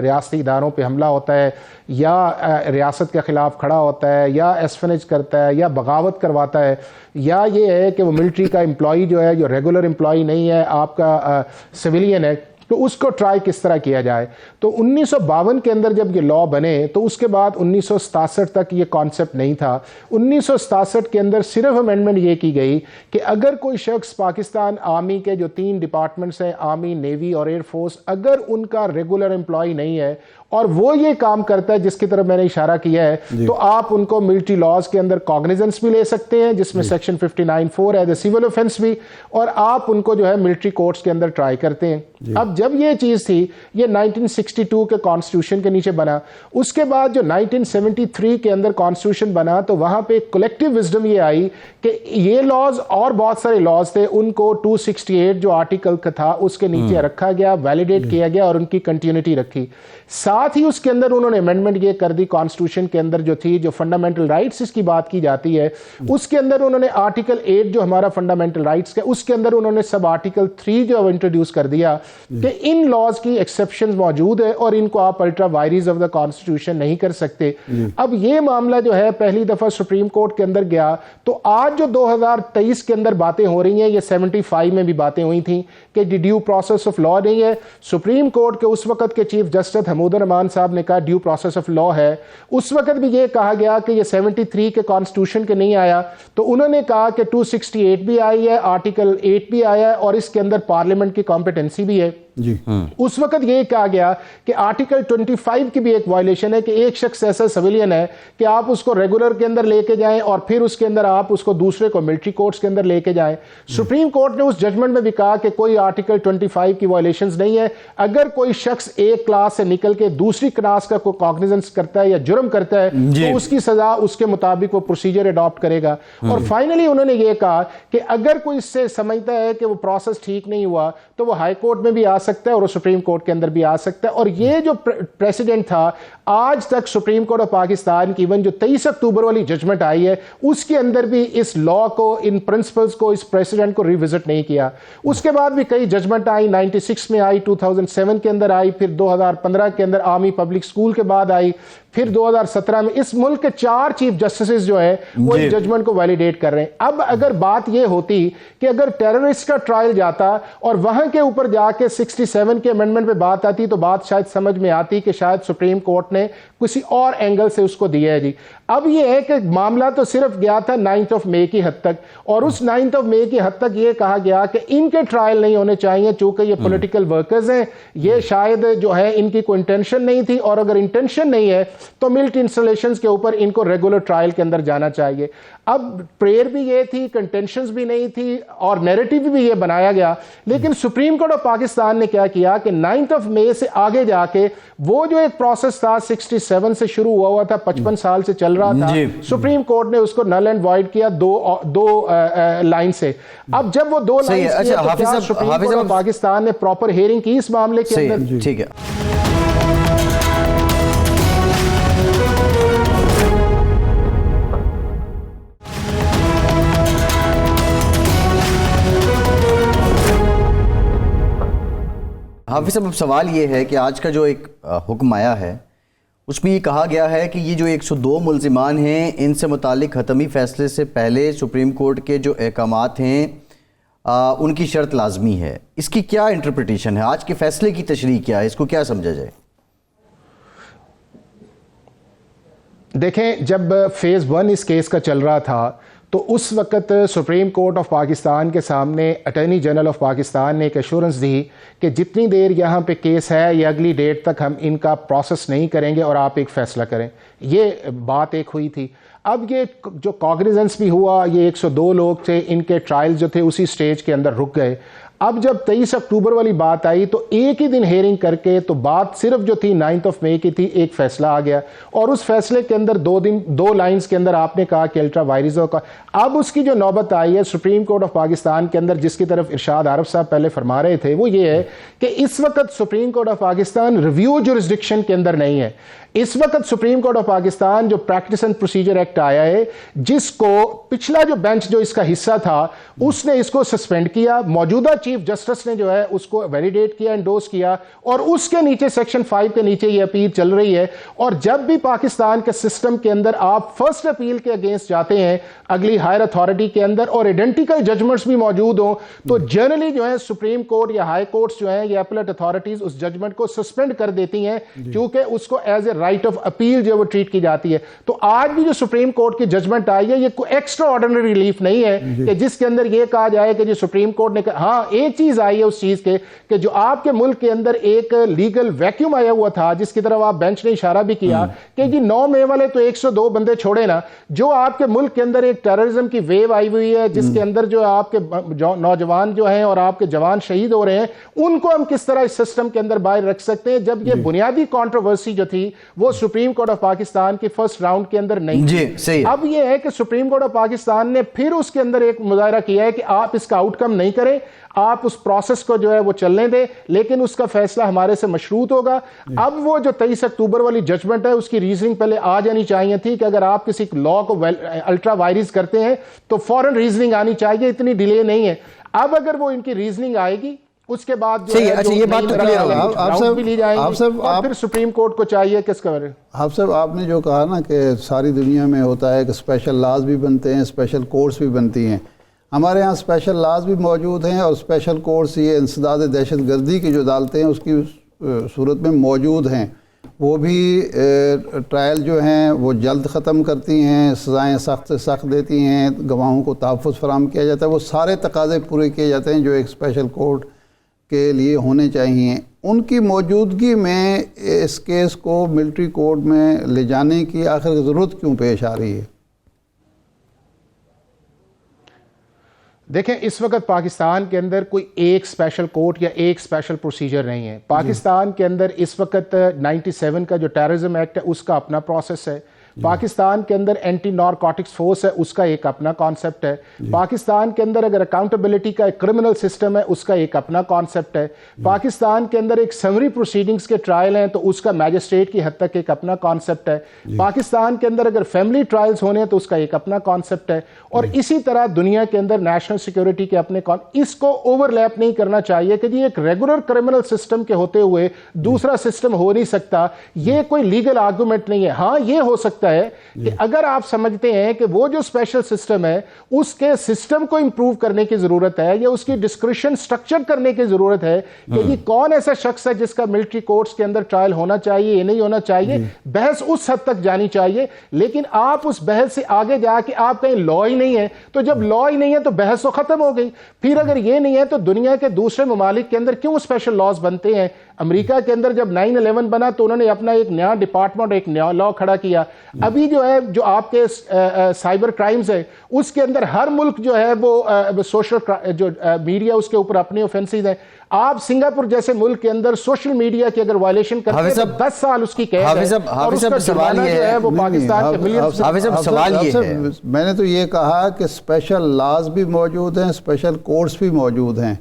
ریاستی اداروں پہ حملہ ہوتا ہے، یا ریاست کے خلاف کھڑا ہوتا ہے، یا ایسفنیج کرتا ہے، یا بغاوت کرواتا ہے، یا یہ ہے کہ وہ ملٹری کا امپلائی جو ہے، جو ریگولر امپلائی نہیں ہے، آپ کا سویلین ہے، تو اس کو ٹرائی کس طرح کیا جائے۔ تو 1952 کے اندر جب یہ لا بنے تو اس کے بعد 1967 تک یہ کانسیپٹ نہیں تھا۔ 1967 کے اندر صرف امینڈمنٹ یہ کی گئی کہ اگر کوئی شخص پاکستان آرمی کے جو 3 ڈپارٹمنٹس ہیں، آرمی، نیوی اور ایئر فورس، اگر ان کا ریگولر امپلائی نہیں ہے اور وہ یہ کام کرتا ہے جس کی طرف میں نے اشارہ کیا ہے، تو آپ ان کو ملٹری لاز کے اندر کاگنیزنس بھی لے سکتے ہیں، جس میں سیکشن 59(4) ہے سیول اوفینس بھی، اور آپ ان کو جو ہے ملٹری کورٹس کے اندر ٹرائی کرتے ہیں۔ اب جب یہ چیز تھی، یہ 1962 کے کانسٹیٹیوشن کے نیچے بنا۔ اس کے بعد جو 1973 کے اندر کانسٹیٹیوشن بنا تو وہاں پہ کلیکٹیو وزڈم یہ آئی کہ یہ لاز اور بہت سارے لاز تھے، ان کو 268 جو آرٹیکل کا تھا اس کے نیچے رکھا گیا، ویلیڈیٹ کیا گیا اور ان کی کنٹینیوٹی رکھی۔ ساتھ ہی اس کے اندر انہوں نے امینڈمنٹ یہ کر دی کانسٹیٹیوشن کے اندر جو تھی، جو فنڈامنٹل رائٹس اس کی بات کی جاتی ہے، اس کے اندر انہوں نے آرٹیکل 8 جو ہمارا فنڈامنٹل رائٹس کا، اس کے اندر انہوں نے سب آرٹیکل 3 جو انٹروڈیوس کر دیا کہ ان لاز کی ایکسیپشنز موجود ہے اور ان کو آپ ultra vires of the constitution نہیں کر سکتے۔ اب یہ معاملہ جو ہے پہلی دفعہ سپریم کورٹ کے اندر گیا، تو آج جو 2023 کے اندر باتیں ہو رہی ہیں، یہ 75 میں بھی باتیں ہوئی تھیں کہ ڈیو پروسیس آف لا نہیں ہے۔ سپریم کورٹ کے اس وقت کے چیف جسٹس حمود الرحمان صاحب نے کہا ڈیو پروسیس آف لا ہے۔ اس وقت بھی یہ کہا گیا کہ یہ 73 کے کانسٹیٹیوشن کے نہیں آیا، تو انہوں نے کہا کہ 268 بھی آئی ہے، آرٹیکل 8 بھی آیا ہے، اور اس کے اندر پارلیمنٹ کی کمپیٹنسی بھی ہے۔ جی اس وقت یہ کہا گیا کہ آرٹیکل 25 کی بھی ایک وائلیشن ہے کہ ایک شخص ایسا سویلین ہے کہ آپ اس کو ریگولر کے اندر لے کے جائیں اور پھر اس کے اندر آپ اس کو دوسرے کو ملٹری کورٹس کے اندر لے کے جائیں۔ سپریم کورٹ نے اس ججمنٹ میں بھی کہا کہ کوئی آرٹیکل 25 کی وائلیشنز نہیں ہے۔ اگر کوئی شخص ایک کلاس سے نکل کے دوسری کلاس کا کوئی کاگنیزنس کرتا ہے یا جرم کرتا ہے تو اس کی سزا اس کے مطابق وہ پروسیجر اڈاپٹ کرے گا۔ اور فائنلی انہوں نے یہ کہا کہ اگر کوئی اس سے سمجھتا ہے کہ وہ پروسیس ٹھیک نہیں ہوا تو وہ ہائی کورٹ میں بھی آ سکتا ہے اور وہ سپریم کورٹ کے اندر بھی آ سکتا ہے۔ اور یہ جو پریسیڈنٹ تھا، آج تک سپریم کورٹ آف پاکستان کی ایون جو 23 اکتوبر والی ججمنٹ آئی ہے اس کے اندر بھی اس لا کو، ان پرنسپلز کو، اس پریسیڈنٹ کو ریوزٹ نہیں کیا۔ اس کے بعد بھی کئی ججمنٹ آئی، 96 میں آئی، 2007 کے اندر آئی، پھر 2015 کے اندر آرمی پبلک اسکول کے بعد آئی، پھر 2017 میں۔ اس ملک کے 4 چیف جسٹسز جو ہیں وہ اس ججمنٹ کو ویلیڈیٹ کر رہے ہیں۔ اب اگر بات یہ ہوتی کہ اگر ٹیررسٹ کا ٹرائل جاتا اور وہاں کے اوپر جا کے 67 کے امینڈمنٹ پہ بات آتی تو بات شاید سمجھ میں آتی کہ شاید سپریم کورٹ نے کسی اور اینگل سے اس کو دیا ہے۔ جی اب یہ ہے کہ معاملہ تو صرف گیا تھا 9 مئی کی حد تک، اور اس 9 مئی کی حد تک یہ کہا گیا کہ ان کے ٹرائل نہیں ہونے چاہیے چونکہ یہ پولیٹیکل ورکرز ہیں، یہ شاید جو ہے ان کی کوئی انٹینشن نہیں تھی، اور اگر انٹینشن نہیں ہے تو ملٹری انسٹالیشنز کے اوپر ان کو ریگولر ٹرائل کے اندر جانا چاہیے۔ اب پریئر بھی یہ تھی، کنٹینشنز بھی نہیں تھی، اور نیریٹیو بھی یہ بنایا گیا، لیکن سپریم کورٹ آف پاکستان نے نے کیا کیا کہ 9 مئی سے آگے جا کے وہ جو ایک پروسیس تھا 67 سے شروع ہوا تھا 55 سال سے چل رہا تھا, سپریم کورٹ نے اس کو نل اینڈ وائڈ کیا دو لائن سے. اب جب وہ 2 لائن تو کیا سپریم کورٹ آف پاکستان نے پراپر ہیئرنگ کی اس معاملے کے اندر؟ ٹھیک ہے. حافظ صاحب, اب سوال یہ ہے کہ آج کا جو ایک حکم آیا ہے اس میں یہ کہا گیا ہے کہ یہ جو 102 ملزمان ہیں ان سے متعلق حتمی فیصلے سے پہلے سپریم کورٹ کے جو احکامات ہیں ان کی شرط لازمی ہے. اس کی کیا انٹرپریٹیشن ہے؟ آج کے فیصلے کی تشریح کیا ہے؟ اس کو کیا سمجھا جائے؟ دیکھیں, جب فیز 1 اس کیس کا چل رہا تھا تو اس وقت سپریم کورٹ آف پاکستان کے سامنے اٹارنی جنرل آف پاکستان نے ایک ایشورنس دی کہ جتنی دیر یہاں پہ کیس ہے یہ اگلی ڈیٹ تک ہم ان کا پروسیس نہیں کریں گے اور آپ ایک فیصلہ کریں. یہ بات ایک ہوئی تھی. اب یہ جو کاگنیزنس بھی ہوا, یہ 102 لوگ تھے, ان کے ٹرائل جو تھے اسی سٹیج کے اندر رک گئے. اب جب 23 اکتوبر والی بات آئی تو ایک ہی دن ہیئرنگ کر کے تو بات صرف جو تھی 9 مئی کی تھی, ایک فیصلہ آ گیا اور اس فیصلے کے اندر 2 لائنز کے اندر آپ نے کہا کہ الٹرا وائرسوں کا. اب اس کی جو نوبت آئی ہے سپریم کورٹ آف پاکستان کے اندر, جس کی طرف ارشاد عارف صاحب پہلے فرما رہے تھے, وہ یہ ہے کہ اس وقت supreme court of Pakistan review jurisdiction کے اندر نہیں ہے. اس وقت سپریم کورٹ آف پاکستان جو پریکٹس اینڈ پروسیجر ایکٹ آیا ہے, جس کو پچھلا جو بینچ جو اس کا حصہ تھا اس نے اس کو سسپینڈ کیا, موجودہ چیف جسٹس نے جو ہے اس کو ویلیڈیٹ کیا, انڈوس کیا, اور اس کے نیچے سیکشن 5 کے نیچے یہ اپیل چل رہی ہے. اور جب بھی پاکستان کے سسٹم کے اندر آپ فرسٹ اپیل کے اگینسٹ جاتے ہیں اگلی ہائر اتھارٹی کے اندر اور ایڈنٹیکل ججمنٹس بھی موجود ہوں, تو جنرلی جو ہے سپریم کورٹ یا ہائی کورٹس جو ہیں یا اپیلٹ اتھارٹیز اس ججمنٹ کو سسپینڈ کر دیتی ہیں, کیونکہ اس کو as a right of appeal جو وہ ٹریٹ کی جاتی ہے. تو آج بھی جو سپریم کورٹ کی ججمنٹ آئی ہے یہ کوئی ایکسٹرا آرڈنری ریلیف نہیں ہے کہ جس کے اندر یہ کہا جائے کہ جو سپریم کورٹ نے کہا. ہاں, ایک چیز آئی ہے اس چیز کے کہ جو آپ کے ملک کے اندر ایک لیگل ویکیوم آیا ہوا تھا, جس کی طرف آپ بینچ نے اشارہ بھی کیا کہ جی 9 مئی والے تو 102 بندے چھوڑے نا, جو آپ کے ملک کے اندر ایک ٹیررزم کی ویو آئی ہوئی ہے جس کے اندر جو آپ کے نوجوان جو ہیں اور آپ کے جوان شہید ہو رہے ہیں, ان کو ہم کس طرح اس سسٹم کے اندر باہر رکھ سکتے ہیں, جب یہ بنیادی کنٹروورسی جو تھی وہ سپریم کورٹ آف پاکستان کی فرسٹ راؤنڈ کے اندر نہیں تھی. اب یہ ہے کہ سپریم کورٹ آف پاکستان نے پھر اس کے اندر ایک مظاہرہ کیا ہے کہ آپ اس کا آؤٹ کم نہیں کریں, آپ اس پروسیس کو جو ہے وہ چلنے دیں, لیکن اس کا فیصلہ ہمارے سے مشروط ہوگا. اب وہ جو 23 اکتوبر والی ججمنٹ ہے اس کی ریزننگ پہلے آ جانی چاہیے تھی کہ اگر آپ کسی لا کو الٹرا وائرس کرتے ہیں تو فوراً ریزننگ آنی چاہیے, اتنی ڈیلے نہیں ہے. اب اگر وہ ان کی ریزننگ آئے گی اس کے بعد جو یہ بات تو کلیئر ہوگی. آپ صاحب بھی لی جائیں گی اور پھر سپریم کورٹ کو چاہیے کس کا بارے. آپ صاحب آپ نے جو کہا نا کہ ساری دنیا میں ہوتا ہے کہ اسپیشل لاز بھی بنتے ہیں, اسپیشل کورٹس بھی بنتی ہیں. ہمارے ہاں اسپیشل لاز بھی موجود ہیں اور اسپیشل کورٹس یہ انسداد دہشت گردی کی جو عدالتیں ہیں اس کی صورت میں موجود ہیں. وہ بھی ٹرائل جو ہیں وہ جلد ختم کرتی ہیں, سزائیں سخت سے سخت دیتی ہیں, گواہوں کو تحفظ فراہم کیا جاتا ہے. وہ سارے تقاضے پورے کیے جاتے ہیں جو ایک اسپیشل کورٹ کے لیے ہونے چاہیے. ان کی موجودگی میں اس کیس کو ملٹری کورٹ میں لے جانے کی آخر ضرورت کیوں پیش آ رہی ہے؟ دیکھیں, اس وقت پاکستان کے اندر کوئی ایک اسپیشل کورٹ یا ایک اسپیشل پروسیجر نہیں ہے. پاکستان کے اندر اس وقت 97 کا جو ٹیررزم ایکٹ ہے اس کا اپنا پروسیس ہے. پاکستان کے اندر اینٹی نارکوٹکس فورس ہے, اس کا ایک اپنا کانسیپٹ ہے. پاکستان کے اندر اگر اکاؤنٹیبلٹی کا ایک کرمنل سسٹم ہے اس کا ایک اپنا کانسیپٹ ہے. پاکستان کے اندر ایک سمری پروسیڈنگز کے ٹرائل ہیں تو اس کا میجسٹریٹ کی حد تک ایک اپنا کانسیپٹ ہے. پاکستان کے اندر اگر فیملی ٹرائلز ہونے ہیں تو اس کا ایک اپنا کانسیپٹ ہے. اور اسی طرح دنیا کے اندر نیشنل سیکیورٹی کے اپنے اس کو اوور لیپ نہیں کرنا چاہیے کہ جی ایک ریگولر کرمنل سسٹم کے ہوتے ہوئے دوسرا سسٹم ہو نہیں سکتا. یہ کوئی لیگل آرگومنٹ نہیں ہے. ہاں, یہ ہو سکتا ہے کہ اگر آپ سمجھتے ہیں کہ وہ جو اسپیشل سسٹم ہے اس کے سسٹم کو امپروو کرنے کی ضرورت ہے یا اس کی ڈسکرپشن سٹرکچر کرنے کی ضرورت ہے کہ یہ کون ایسا شخص ہے جس کا ملٹری کورٹس کے اندر ٹرائل ہونا چاہیے یا نہیں ہونا چاہیے, بحث اس حد تک جانی چاہیے. لیکن آپ اس بحث سے آگے جا کے آپ کہیں لا ہی نہیں ہے, تو جب لا ہی نہیں ہے تو بحث تو ختم ہو گئی. پھر اگر یہ نہیں ہے تو دنیا کے دوسرے ممالک کے اندر کیوں اسپیشل لاز بنتے ہیں؟ امریکہ کے اندر جب 9/11 بنا تو انہوں نے اپنا ایک نیا ڈپارٹمنٹ, ایک نیا لا کھڑا کیا. ابھی جو ہے جو آپ کے سائبر کرائمز ہے اس کے اندر ہر ملک جو ہے وہ سوشل جو میڈیا اس کے اوپر اپنے اوفینسز ہیں. آپ سنگاپور جیسے ملک کے اندر سوشل میڈیا کی اگر وائلیشن کرتے ہیں تو 10 سال اس کی قید ہے اور اس کا جرمانہ جو ہے وہ پاکستان کے ملینز. حافظ صاحب سوال یہ ہے, میں نے تو یہ کہا کہ اسپیشل لاز بھی موجود ہیں, اسپیشل کورٹس بھی موجود ہیں.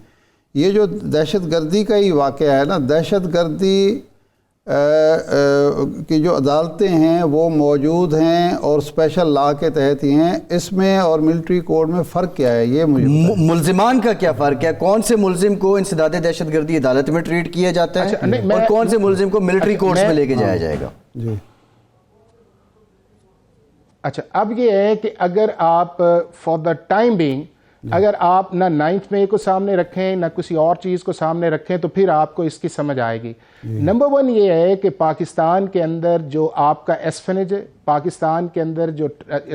یہ جو دہشت گردی کا ہی واقعہ ہے نا, دہشت گردی کی جو عدالتیں ہیں وہ موجود ہیں اور اسپیشل لا کے تحت ہی ہیں. اس میں اور ملٹری کوڈ میں فرق کیا ہے یہ مجھے ملزمان کا کیا فرق ہے؟ کون سے ملزم کو انسداد دہشت گردی عدالت میں ٹریٹ کیا جاتا ہے اور کون سے ملزم کو ملٹری کورٹس میں لے کے جایا جائے گا؟ جی اچھا, اب یہ ہے کہ اگر آپ فار دا ٹائم بینگ اگر آپ نہ 9 مئی کو سامنے رکھیں نہ کسی اور چیز کو سامنے رکھیں تو پھر آپ کو اس کی سمجھ آئے گی. نمبر 1 یہ ہے کہ پاکستان کے اندر جو آپ کا اسفنج ہے, پاکستان کے اندر جو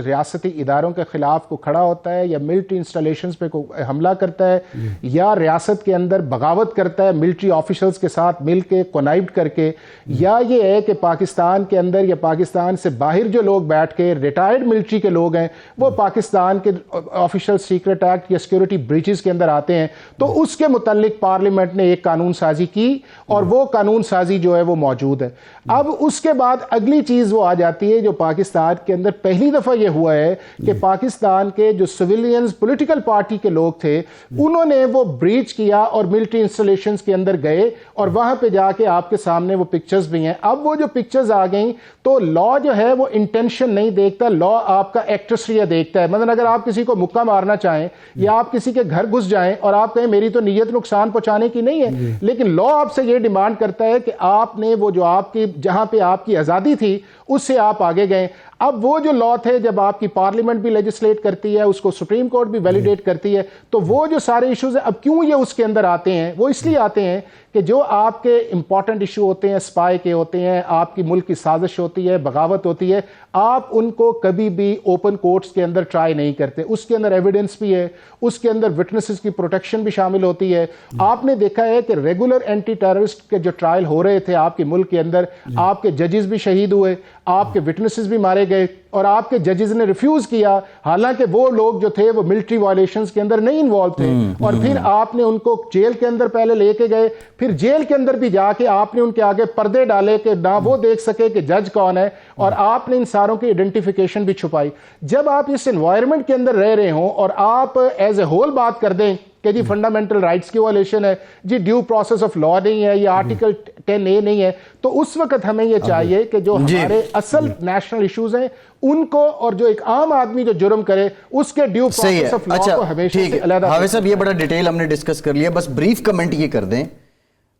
ریاستی اداروں کے خلاف کو کھڑا ہوتا ہے یا ملٹری انسٹالیشنز پہ کو حملہ کرتا ہے یا ریاست کے اندر بغاوت کرتا ہے ملٹری آفیشلز کے ساتھ مل کے کنائبڈ کر کے, یا یہ ہے کہ پاکستان کے اندر یا پاکستان سے باہر جو لوگ بیٹھ کے ریٹائرڈ ملٹری کے لوگ ہیں وہ پاکستان کے آفیشل سیکرٹ ایکٹ یا سیکورٹی بریچز کے اندر آتے ہیں, تو اس کے متعلق پارلیمنٹ نے ایک قانون سازی کی اور وہ قانون سازی جو ہے وہ موجود ہے. اب اس کے بعد اگلی چیز وہ آ جاتی ہے جو پاکستان کے اندر پہلی دفعہ یہ ہوا ہے کہ پاکستان کے جو سویلینز پولیٹیکل پارٹی کے لوگ تھے انہوں نے وہ بریچ کیا اور ملٹری انسٹالیشنز کے اندر گئے اور وہاں پہ جا کے آپ کے سامنے وہ پکچرز بھی ہیں. اب وہ جو پکچرز آ گئیں تو لا جو ہے وہ انٹینشن نہیں دیکھتا, لا آپ کا ایکٹریسیا دیکھتا ہے. مثلا اگر آپ کسی کو مکہ مارنا چاہیں یا آپ کسی کے گھر گھس جائیں اور آپ کہیں میری تو نیت نقصان پہنچانے کی نہیں ہے, لیکن لا آپ سے یہ ڈیمانڈ کرتا ہے کہ آپ نے وہ جو آپ کی جہاں پہ آپ کی آزادی تھی اس سے آپ آگے گئے. اب وہ جو لا تھے جب آپ کی پارلیمنٹ بھی لیجسلیٹ کرتی ہے, اس کو سپریم کورٹ بھی ویلیڈیٹ کرتی ہے, تو وہ جو سارے ایشوز ہیں اب کیوں یہ اس کے اندر آتے ہیں, وہ اس لیے آتے ہیں کہ جو آپ کے امپورٹنٹ ایشو ہوتے ہیں, اسپائی کے ہوتے ہیں, آپ کی ملک کی سازش ہوتی ہے, بغاوت ہوتی ہے, آپ ان کو کبھی بھی اوپن کورٹس کے اندر ٹرائی نہیں کرتے. اس کے اندر ایویڈنس بھی ہے, اس کے اندر وٹنسز کی پروٹیکشن بھی شامل ہوتی ہے. آپ نے دیکھا ہے کہ ریگولر اینٹی ٹیررسٹ کے جو ٹرائل ہو رہے تھے آپ کے ملک کے اندر, آپ کے ججز بھی شہید ہوئے, آپ کے وٹنسز بھی مارے گئے اور آپ کے ججز نے ریفیوز کیا, حالانکہ وہ لوگ جو تھے وہ ملٹری وائلیشنز کے اندر نہیں انوالو تھے, اور پھر آپ نے ان کو جیل کے اندر پہلے لے کے گئے, پھر جیل کے اندر بھی جا کے آپ نے ان کے آگے پردے ڈالے کہ نہ وہ دیکھ سکے کہ جج کون ہے, اور آپ نے ان ساروں کی ایڈنٹیفیکیشن بھی چھپائی. جب آپ اس انوائرمنٹ کے اندر رہ رہے ہوں اور آپ ایز اے ہول بات کر دیں کہ جی فنڈامنٹل رائٹس کی وائلیشن ہے, جی ڈیو پروسیس آف لا نہیں ہے, یہ آرٹیکل 10A نہیں ہے, تو اس وقت ہمیں یہ چاہیے کہ جو ہمارے اصل نیشنل ایشوز ہیں ان کو, اور جو ایک عام آدمی جو جرم کرے اس کے ڈیو پروسیس آف لا کو ہمیشہ سے علیحدہ. حافظ صاحب یہ بڑا ڈیٹیل ہم نے ڈسکس کر لیا, بس بریف کمنٹ یہ کر دیں.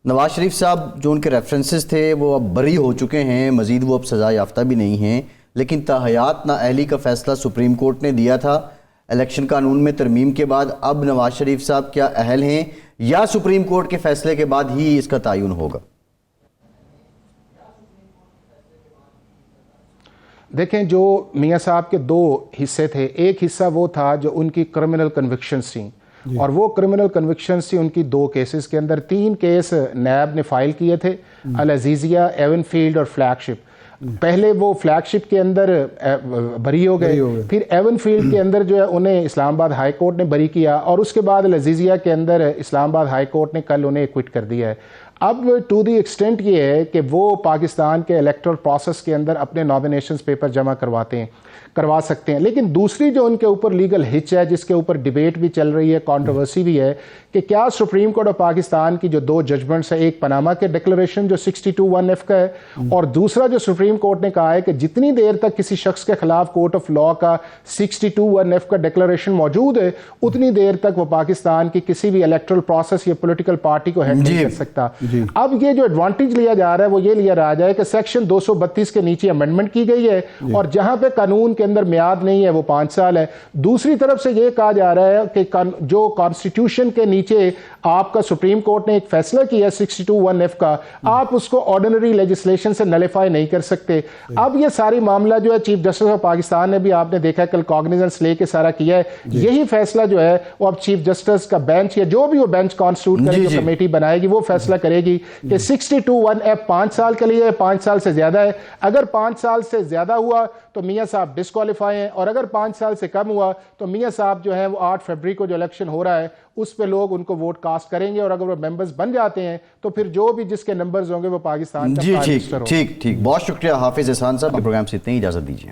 نواز شریف صاحب جو ان کے ریفرنسز تھے وہ اب بری ہو چکے ہیں, مزید وہ اب سزا یافتہ بھی نہیں ہیں, لیکن تاحیات نااہلی کا فیصلہ سپریم کورٹ نے دیا تھا الیکشن قانون میں ترمیم کے بعد. اب نواز شریف صاحب کیا اہل ہیں یا سپریم کورٹ کے فیصلے کے بعد ہی اس کا تعین ہوگا؟ دیکھیں جو میاں صاحب کے 2 حصے تھے, ایک حصہ وہ تھا جو ان کی کرمنل کنوکشنز تھیں, اور وہ کرمنل کنوکشنز تھی ان کی 2 کیسز کے اندر. 3 کیس نیب نے فائل کیے تھے, العزیزیہ, ایون فیلڈ اور فلیگ شپ. پہلے وہ فلیگ شپ کے اندر بری ہو گئے, پھر ایون فیلڈ کے اندر جو ہے انہیں اسلام آباد ہائی کورٹ نے بری کیا, اور اس کے بعد العزیزیہ کے اندر اسلام آباد ہائی کورٹ نے کل انہیں ایکوٹ کر دیا ہے. اب ٹو دی ایکسٹینٹ یہ ہے کہ وہ پاکستان کے الیکٹرل پروسیس کے اندر اپنے نامینیشنز پیپر جمع کروا سکتے ہیں. لیکن دوسری جو ان کے اوپر لیگل ہچ ہے, جس کے اوپر ڈیبیٹ بھی چل رہی ہے, کانٹروورسی بھی ہے, کہ کیا سپریم کورٹ آف پاکستان کی جو 2 ججمنٹس ہیں, ایک پاناما کے ڈکلریشن جو 62(1)(f) کا ہے, اور دوسرا جو سپریم کورٹ نے کہا ہے کہ جتنی دیر تک کسی شخص کے خلاف کورٹ آف لا کا 62(1)(f) کا ڈکلریشن موجود ہے اتنی دیر تک وہ پاکستان کی کسی بھی الیکٹرل پروسیس یا پولیٹیکل پارٹی کو ہینڈل نہیں کر سکتا. اب یہ جو ایڈوانٹیج لیا جا رہا ہے وہ یہ لیا رہا ہے کہ سیکشن 232 کے نیچے امینڈمنٹ کی گئی ہے, اور جہاں پہ قانون کے اندر میعاد نہیں ہے وہ 5 سال ہے. دوسری طرف سے یہ کہا جا رہا ہے کہ جو کانسٹیٹیوشن کے نیچے آپ کا سپریم کورٹ نے ایک فیصلہ کیا 62(1)(f) کا, آپ اس کو آرڈینری لیجسلیشن سے نلیفائی نہیں کر سکتے. اب یہ ساری معاملہ جو ہے چیف جسٹس آف پاکستان نے بھی آپ نے دیکھا کل کاگنیزنس لے کے سارا کیا ہے. یہی فیصلہ جو ہے وہ اب چیف جسٹس کا بینچ یا جو بھی وہ بینچ کانسٹیٹیوٹ کرے جو کمیٹی بنائے گی وہ فیصلہ کرے رہے گی کہ 62(1)(f 5 سال کے لیے 5 سال سے زیادہ ہے. اگر 5 سال سے زیادہ ہوا تو میاں صاحب ڈسکوالیفائی ہیں, اور اگر 5 سال سے کم ہوا تو میاں صاحب جو ہیں وہ 8 فروری کو جو الیکشن ہو رہا ہے اس پہ لوگ ان کو ووٹ کاسٹ کریں گے, اور اگر وہ ممبرز بن جاتے ہیں تو پھر جو بھی جس کے نمبرز ہوں گے وہ پاکستان کا جی پرائم منسٹر ہوگا. ٹھیک بہت شکریہ حافظ احسان صاحب. پروگرام سے اتنی اجازت دیجیے.